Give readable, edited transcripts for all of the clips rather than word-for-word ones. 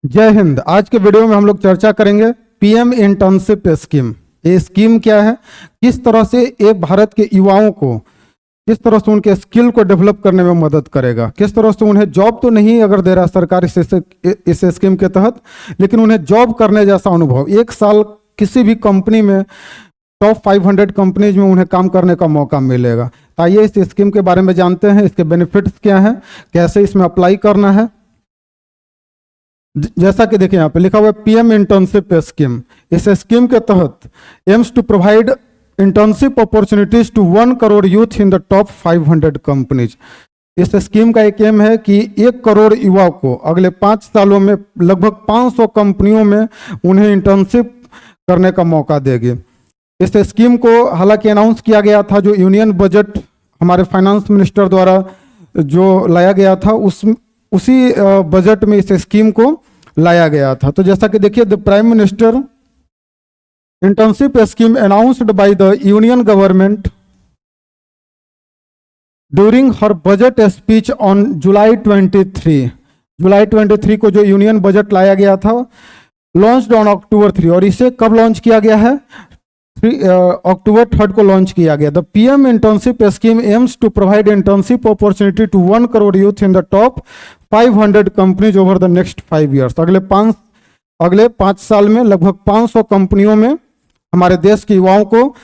जय हिंद। आज के वीडियो में हम लोग चर्चा करेंगे पीएम इंटर्नशिप स्कीम। ये स्कीम क्या है, किस तरह से ये भारत के युवाओं को किस तरह से उनके स्किल को डेवलप करने में मदद करेगा, किस तरह से उन्हें जॉब तो नहीं अगर दे रहा सरकार इस स्कीम के तहत, लेकिन उन्हें जॉब करने जैसा अनुभव, एक साल किसी भी कंपनी में टॉप 500 कंपनीज में उन्हें काम करने का मौका मिलेगा। तो आइए इस स्कीम के बारे में जानते हैं, इसके बेनिफिट्स क्या हैं, कैसे इसमें अप्लाई करना है। जैसा कि देखिए यहाँ पे लिखा हुआ है पीएम इंटर्नशिप स्कीम। इस स्कीम के तहत aims to provide internship opportunities to 1 crore youth in the top 500 companies. इस स्कीम का एक एम है कि 1 करोड़ युवाओं को अगले 5 सालों में लगभग 500 कंपनियों में उन्हें इंटर्नशिप करने का मौका देगी। इस स्कीम को हालांकि अनाउंस किया गया था, जो यूनियन बजट हमारे फाइनेंस मिनिस्टर द्वारा जो लाया गया था उसी बजट में इस स्कीम को लाया गया था। तो जैसा कि देखिए, the prime minister internship scheme announced by the union government during her budget speech on July 23 को जो यूनियन बजट लाया गया था, लॉन्च्ड ऑन अक्टूबर 3। और इसे कब लॉन्च किया गया है? अक्टूबर 3 को लॉन्च किया गया। The PM internship scheme aims to provide internship opportunity to 1 crore youth in the top 500 companies over the next 5 years. अगले 5 साल में लगभग 500 कंपनियों में हमारे देश के युवाओं को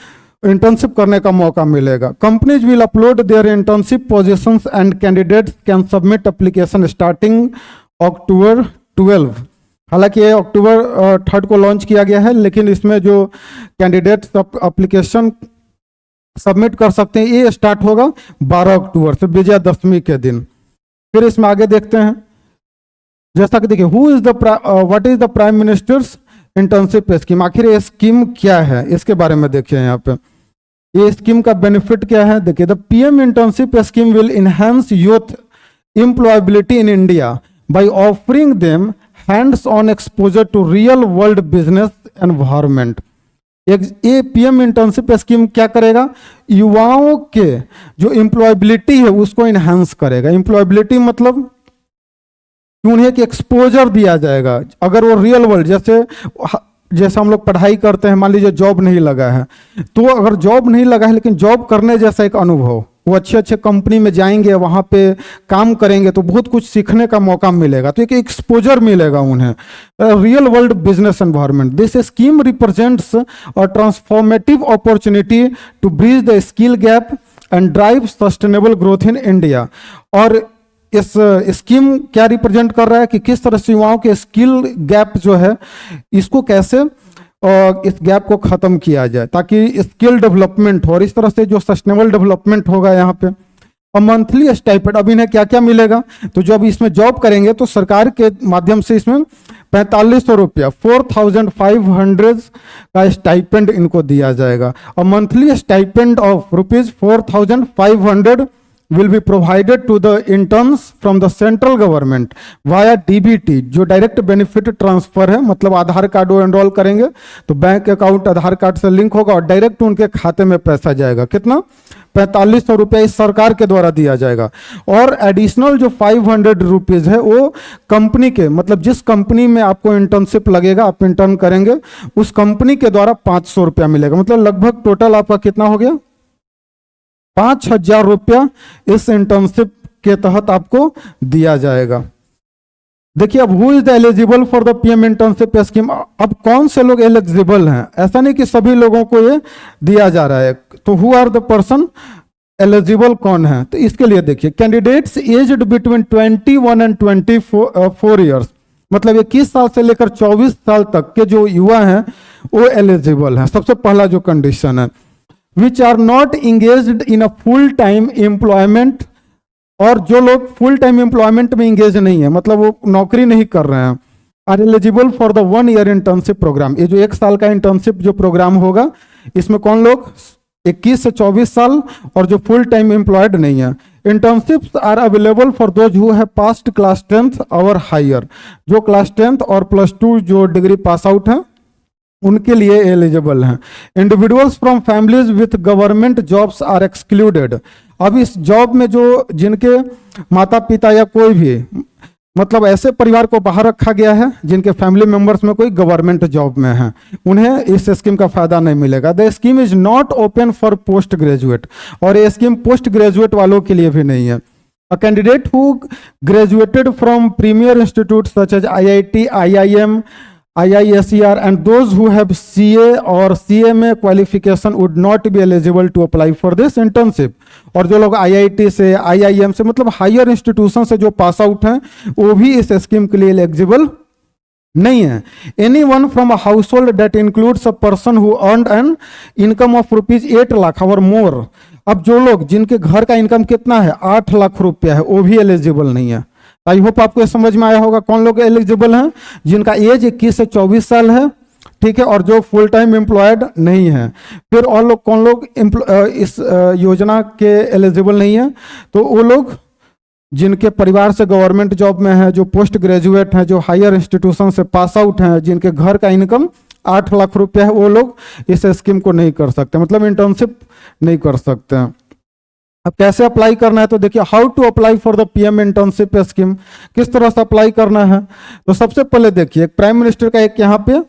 इंटर्नशिप करने का मौका मिलेगा। Companies will upload their internship positions and candidates can submit application starting October 12। हालांकि ये अक्टूबर 3 को लॉन्च किया गया है, लेकिन इसमें जो कैंडिडेट्स एप्लीकेशन सबमिट कर सकते हैं ये स्टार्ट होगा 12 अक्टूबर से, विजयादशमी के दिन। फिर इसमें आगे देखते हैं, जैसा कि देखिए what is the prime ministers internship scheme. आखिर ये स्कीम क्या है, इसके बारे में देखिए यहाँ पे। ये स्कीम का बेनिफिट क्या है, देखिए the PM internship scheme will enhance youth employability in India by offering them hands on exposure to real world business environment. ये पीएम इंटर्नशिप स्कीम क्या करेगा, युवाओं के जो एम्प्लॉयबिलिटी है उसको इनहेंस करेगा। एम्प्लॉयबिलिटी मतलब कि उन्हें एक एक्सपोजर दिया जाएगा। अगर वो रियल वर्ल्ड जैसे हम लोग पढ़ाई करते हैं, मान लीजिए जॉब नहीं लगा है, तो अगर जॉब नहीं लगा है लेकिन जॉब करने जैसा एक अनुभव, वो अच्छे कंपनी में जाएंगे, वहाँ पे काम करेंगे तो बहुत कुछ सीखने का मौका मिलेगा, तो एक एक्सपोजर मिलेगा उन्हें real world business environment. This scheme represents a transformative opportunity to bridge the skill gap and drive sustainable growth in India. और इस स्कीम क्या रिप्रेजेंट कर रहा है कि किस तरह से युवाओं के स्किल गैप जो है, इसको कैसे इस गैप को खत्म किया जाए ताकि स्किल डेवलपमेंट हो, और इस तरह से जो सस्टेनेबल डेवलपमेंट होगा यहाँ पे। और मंथली स्टाइपेंड, अब इन्हें क्या क्या मिलेगा, तो जब इसमें जॉब करेंगे तो सरकार के माध्यम से इसमें 4500 रुपया 4500 का स्टाइपेंड इनको दिया जाएगा। और monthly stipend of ₹4500 will be provided to the interns from the central government via DBT, जो डायरेक्ट बेनिफिट ट्रांसफर है। मतलब आधार कार्ड वो एनरोल करेंगे तो बैंक अकाउंट आधार कार्ड से लिंक होगा और डायरेक्ट उनके खाते में पैसा जाएगा। कितना? 4500 रुपया इस सरकार के द्वारा दिया जाएगा। और एडिशनल जो 500 रुपीज है वो कंपनी के, मतलब जिस कंपनी में आपको इंटर्नशिप लगेगा, आप इंटर्न करेंगे, उस कंपनी के द्वारा 500 रुपया मिलेगा। मतलब लगभग टोटल आपका कितना हो गया? 5000 रुपया इस इंटर्नशिप के तहत आपको दिया जाएगा। देखिए, अब who is the eligible for the PM internship scheme. अब कौन से लोग एलिजिबल हैं, ऐसा नहीं कि सभी लोगों को ये दिया जा रहा है। तो who are the person eligible, कौन है? तो इसके लिए देखिए, candidates aged between 21 and 24 years, मतलब 21 साल से लेकर 24 साल तक के जो युवा हैं वो एलिजिबल हैं। सबसे पहला जो कंडीशन है, which are not engaged in a full time employment, और जो लोग फुल टाइम एम्प्लॉयमेंट में इंगेज नहीं है, मतलब वो नौकरी नहीं कर रहे हैं, are eligible for the 1 year internship programme. ये जो 1 साल का इंटर्नशिप जो प्रोग्राम होगा, इसमें कौन लोग? 21 से 24 साल और जो फुल टाइम एम्प्लॉयड नहीं है। Internships are available for those who have passed class 10th और हायर, जो क्लास 10th और +2 जो डिग्री पास आउट है उनके लिए एलिजिबल हैं। Individuals from families with government jobs are excluded. अब इस जॉब में जो जिनके माता पिता या कोई भी मतलब ऐसे परिवार को बाहर रखा गया है जिनके फैमिली मेंबर्स में कोई गवर्नमेंट जॉब में है, उन्हें इस स्कीम का फायदा नहीं मिलेगा। The scheme is not open for post graduate, और ये स्कीम पोस्ट ग्रेजुएट वालों के लिए भी नहीं है। A candidate who graduated from premier institutes such as IIT, IIM, IISER and those who have CA or CMA qualification would not be eligible to apply for this internship। और जो लोग IIT से, IIM से, मतलब higher institution से जो pass out हैं, वो भी इस स्कीम के लिए एलिजिबल नहीं है। Anyone from a household that includes a person who earned an income of ₹8 lakh और मोर। अब जो लोग जिनके घर का इनकम कितना है, 8 लाख रुपया है, वो भी एलिजिबल नहीं है। आई होप आपको समझ में आया होगा कौन लोग एलिजिबल हैं। जिनका एज 21 से 24 साल है, ठीक है, और जो फुल टाइम एम्प्लॉयड नहीं है। फिर और लोग कौन लोग इस योजना के एलिजिबल नहीं है, तो वो लोग जिनके परिवार से गवर्नमेंट जॉब में है, जो पोस्ट ग्रेजुएट हैं, जो हायर इंस्टीट्यूशन से पास आउट हैं, जिनके घर का इनकम 8 लाख रुपया है, वो लोग इस स्कीम को नहीं कर सकते, मतलब इंटर्नशिप नहीं कर सकते हैं। अब कैसे अप्लाई करना है, तो देखिए, how to apply for the PM internship scheme, किस तरह से अप्लाई करना है। तो सबसे पहले देखिए, प्राइम मिनिस्टर का एक यहाँ पे,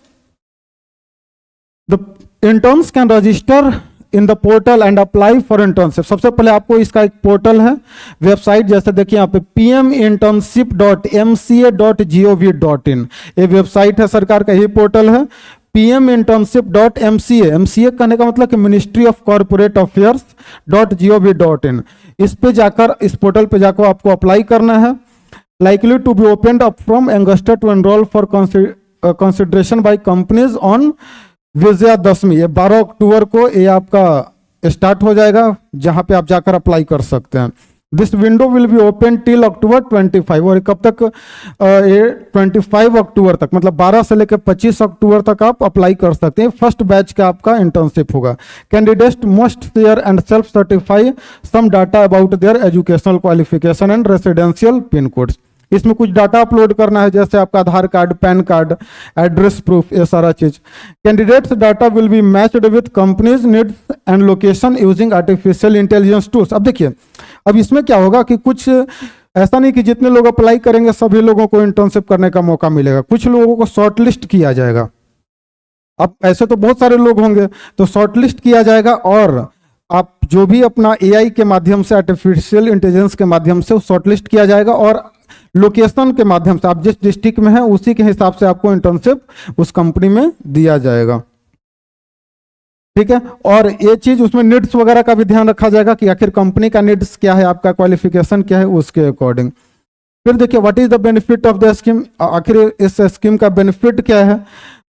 the interns can register in the portal and apply for internship. सबसे पहले आपको इसका एक पोर्टल है, वेबसाइट, जैसे देखिए यहाँ पे pminternship.mca.gov.in, ये वेबसाइट है, सरकार का ही पोर्टल है, pminternship.mca। एमसीए कहने का मतलब कि ministry of corporate affairs .gov.in। इस पे जाकर, इस पोर्टल पे जाकर आपको अप्लाई करना है। Likely to be opened up from youngster to enrol for consideration by companies on Vijayadashami. ये 12 अक्टूबर को ये आपका स्टार्ट हो जाएगा, जहां पे आप जाकर अप्लाई कर सकते हैं। This window will be open till October 25, और कब तक, ये 25 अक्टूबर तक, मतलब 12 से लेकर 25 अक्टूबर तक आप अप्लाई कर सकते हैं। फर्स्ट बैच का आपका इंटर्नशिप होगा। Candidate must share and self certify some data about their educational qualification and residential pin codes. इसमें कुछ डाटा अपलोड करना है, जैसे आपका Aadhaar card, PAN card, address proof, ये सारा चीज। Candidates data will be matched with companies needs and location using artificial intelligence tools. अब देखिए, अब इसमें क्या होगा कि कुछ ऐसा नहीं कि जितने लोग अप्लाई करेंगे सभी लोगों को इंटर्नशिप करने का मौका मिलेगा, कुछ लोगों को शॉर्टलिस्ट किया जाएगा। अब ऐसे तो बहुत सारे लोग होंगे, तो शॉर्टलिस्ट किया जाएगा, और आप जो भी अपना एआई के माध्यम से, आर्टिफिशियल इंटेलिजेंस के माध्यम से शॉर्टलिस्ट किया जाएगा, और लोकेशन के माध्यम से आप जिस डिस्ट्रिक्ट में है उसी के हिसाब से आपको इंटर्नशिप उस कंपनी में दिया जाएगा, ठीक है। और ये चीज, उसमें नीड्स वगैरह का भी ध्यान रखा जाएगा कि आखिर कंपनी का नीड्स क्या है, आपका क्वालिफिकेशन क्या है, उसके अकॉर्डिंग। फिर देखिए, what is the benefit of the scheme, आखिर इस स्कीम का बेनिफिट क्या है।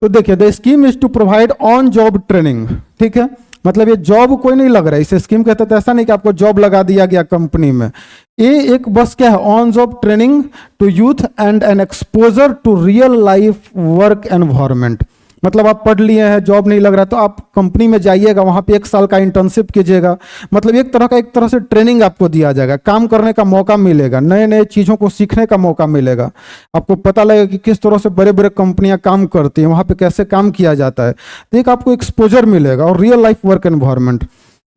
तो देखिए, the scheme is to provide on job training, ठीक है, मतलब ये जॉब कोई नहीं लग रहा है इस स्कीम के तहत। ऐसा नहीं कि आपको जॉब लगा दिया गया कंपनी में, ये एक बस क्या है, on job training to youth and an exposure to real life work environment. मतलब आप पढ़ लिए हैं, जॉब नहीं लग रहा, तो आप कंपनी में जाइएगा, वहां पे 1 साल का इंटर्नशिप कीजिएगा, मतलब एक तरह से ट्रेनिंग आपको दिया जाएगा, काम करने का मौका मिलेगा, नए नए चीज़ों को सीखने का मौका मिलेगा, आपको पता लगेगा कि किस तरह से बड़े बड़े कंपनियां काम करती हैं, वहां पे कैसे काम किया जाता है, तो एक आपको एक्सपोजर मिलेगा, और real life work environment.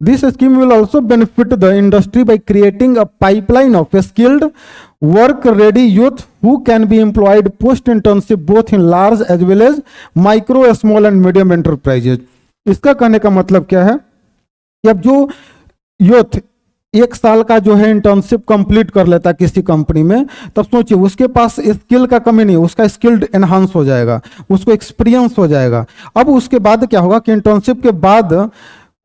This scheme will also benefit the industry by creating a pipeline of skilled, work-ready youth who can be employed post-internship both in large as well as micro, small and medium enterprises। इसका कहने का मतलब क्या है कि अब जो youth 1 साल का जो है इंटर्नशिप कंप्लीट कर लेता है किसी कंपनी में, तब सोचिए उसके पास स्किल का कमी नहीं, उसका स्किल्ड एनहांस हो जाएगा, उसको एक्सपीरियंस हो जाएगा। अब उसके बाद क्या होगा कि इंटर्नशिप के बाद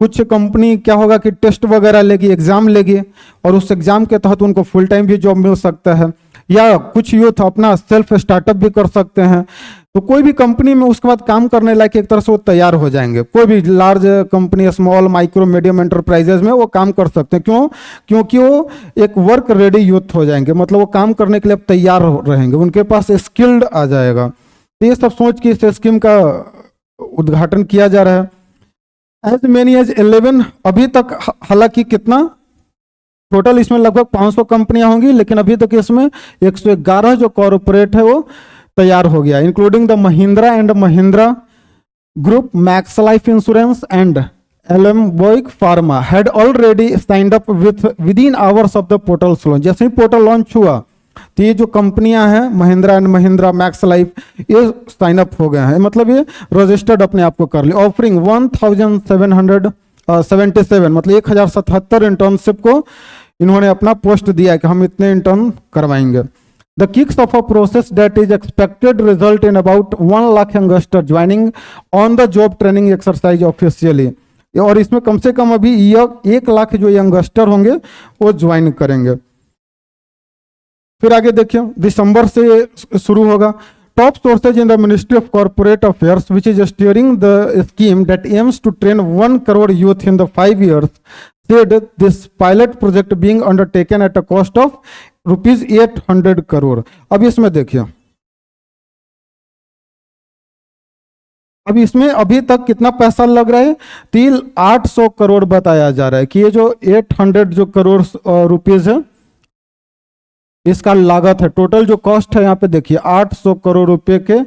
कुछ कंपनी क्या होगा कि टेस्ट वगैरह लेगी, एग्जाम लेगी, और उस एग्जाम के तहत उनको फुल टाइम भी जॉब मिल सकता है, या कुछ यूथ अपना सेल्फ स्टार्टअप भी कर सकते हैं। तो कोई भी कंपनी में उसके बाद काम करने लायक एक तरह से वो तैयार हो जाएंगे। कोई भी large company, small, micro, medium enterprises में वो काम कर सकते हैं। क्यों? क्योंकि वो एक वर्क रेडी यूथ हो जाएंगे, मतलब वो काम करने के लिए तैयार रहेंगे, उनके पास स्किल्ड आ जाएगा। तो ये सब सोच के इस स्कीम का उद्घाटन किया जा रहा है। एज मेनी एज 11 अभी तक, हालांकि कितना टोटल इसमें लगभग 500 कंपनियां होंगी, लेकिन अभी तक इसमें 111 जो कॉर्पोरेट है वो तैयार हो गया, including the Mahindra and Mahindra group, Max Life Insurance and Alembic Pharma had already signed up with in hours of the portal launch. जैसे ही पोर्टल लॉन्च हुआ तो ये जो कंपनियां हैं Mahindra and Mahindra, max life, ये साइन अप हो गए हैं, मतलब ये रजिस्टर्ड अपने आप को कर लिया। ऑफरिंग 1777 मतलब 1077 इंटर्नशिप को इन्होंने अपना पोस्ट दिया है कि हम इतने इंटर्न करवाएंगे। The kicks of a process that is expected result in about 1 lakh youngster joining on the job training exercise officially, और इसमें कम से कम अभी 1 लाख जो यंगस्टर होंगे वो ज्वाइन करेंगे। फिर आगे देखिए, दिसंबर से शुरू होगा। Top sources in the ministry of corporate affairs which is steering the scheme that aims to train 1 crore youth in the 5 years said this pilot project being undertaken at a cost of rupees 800 crore। अब इसमें देखिए, अब इसमें अभी तक कितना पैसा लग रहा है, 800 करोड़ बताया जा रहा है कि ये जो 800 जो करोड़ रुपीज है इसका लागत है। टोटल जो कॉस्ट है यहाँ पे देखिए 800 करोड़ रुपए के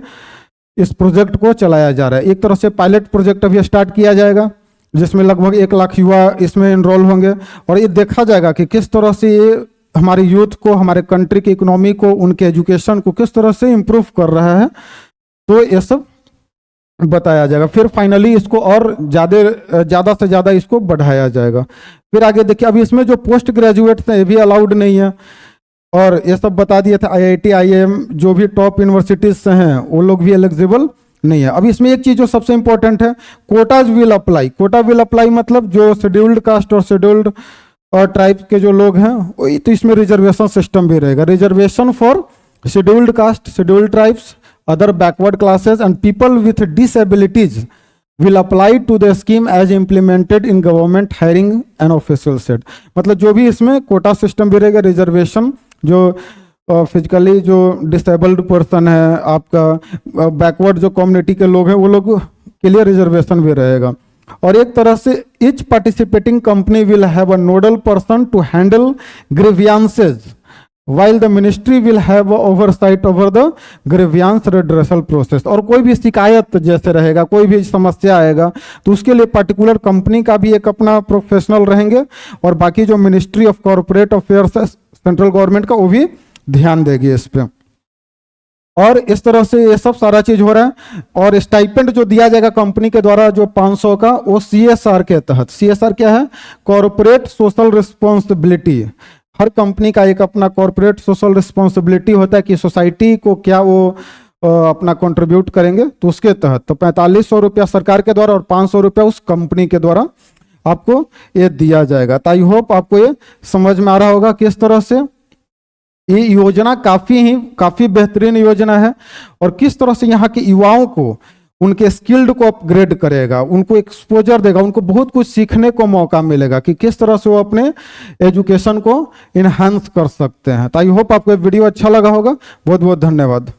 इस प्रोजेक्ट को चलाया जा रहा है। एक तरह से पायलट प्रोजेक्ट अभी स्टार्ट किया जाएगा जिसमें लगभग 1 लाख युवा इसमें इनरोल होंगे, और ये देखा जाएगा कि किस तरह से ये हमारे यूथ को, हमारे कंट्री की इकोनॉमी को, उनके एजुकेशन को किस तरह से इम्प्रूव कर रहा है, तो ये सब बताया जाएगा। फिर फाइनली इसको और ज़्यादा से ज़्यादा इसको बढ़ाया जाएगा। फिर आगे देखिए, अभी इसमें जो पोस्ट ग्रेजुएट्स हैं ये भी अलाउड नहीं है, और ये सब बता दिए थे। IIT IIM जो भी टॉप यूनिवर्सिटीज से हैं वो लोग भी एलिजिबल नहीं है। अब इसमें एक चीज जो सबसे इंपॉर्टेंट है, quotas will apply. Quota will apply मतलब जो शेड्यूल्ड कास्ट और शेड्यूल्ड ट्राइब्स के जो लोग हैं, तो इसमें रिजर्वेशन सिस्टम भी रहेगा। Reservation for scheduled caste, scheduled tribes, other backward classes and people with disabilities will apply to the scheme as implemented in government hiring and official set। मतलब जो भी इसमें कोटा सिस्टम भी रहेगा, रिजर्वेशन जो physically जो डिसेबल्ड पर्सन है, आपका बैकवर्ड जो कम्युनिटी के लोग हैं वो लोग के लिए रिजर्वेशन भी रहेगा। और एक तरह से each participating company will have a nodal person to handle grievances while the ministry will have oversight over the grievance redressal process। और कोई भी शिकायत जैसे रहेगा, कोई भी समस्या आएगा तो उसके लिए पर्टिकुलर कंपनी का भी एक अपना प्रोफेशनल रहेंगे, और बाकी जो मिनिस्ट्री ऑफ कॉर्पोरेट अफेयर्स है सेंट्रल गवर्नमेंट का वो भी ध्यान देगी इस पे। और इस तरह से ये सब सारा चीज हो रहा है। और स्टाइपेंड जो दिया जाएगा कंपनी के द्वारा जो 500 का, वो CSR के तहत। CSR क्या है? Corporate social responsibility. हर कंपनी का एक अपना कॉर्पोरेट सोशल रिस्पॉन्सिबिलिटी होता है कि सोसाइटी को क्या वो अपना कंट्रीब्यूट करेंगे, तो उसके तहत तो 4500 रुपया सरकार के द्वारा और 500 रुपया उस कंपनी के द्वारा आपको ये दिया जाएगा। तो आई होप आपको ये समझ में आ रहा होगा किस तरह से ये योजना काफी बेहतरीन योजना है, और किस तरह से यहाँ के युवाओं को, उनके स्किल्ड को अपग्रेड करेगा, उनको एक्सपोजर देगा, उनको बहुत कुछ सीखने को मौका मिलेगा कि किस तरह से वो अपने एजुकेशन को इनहांस कर सकते हैं। तो आई होप आपको वीडियो अच्छा लगा होगा। बहुत बहुत धन्यवाद।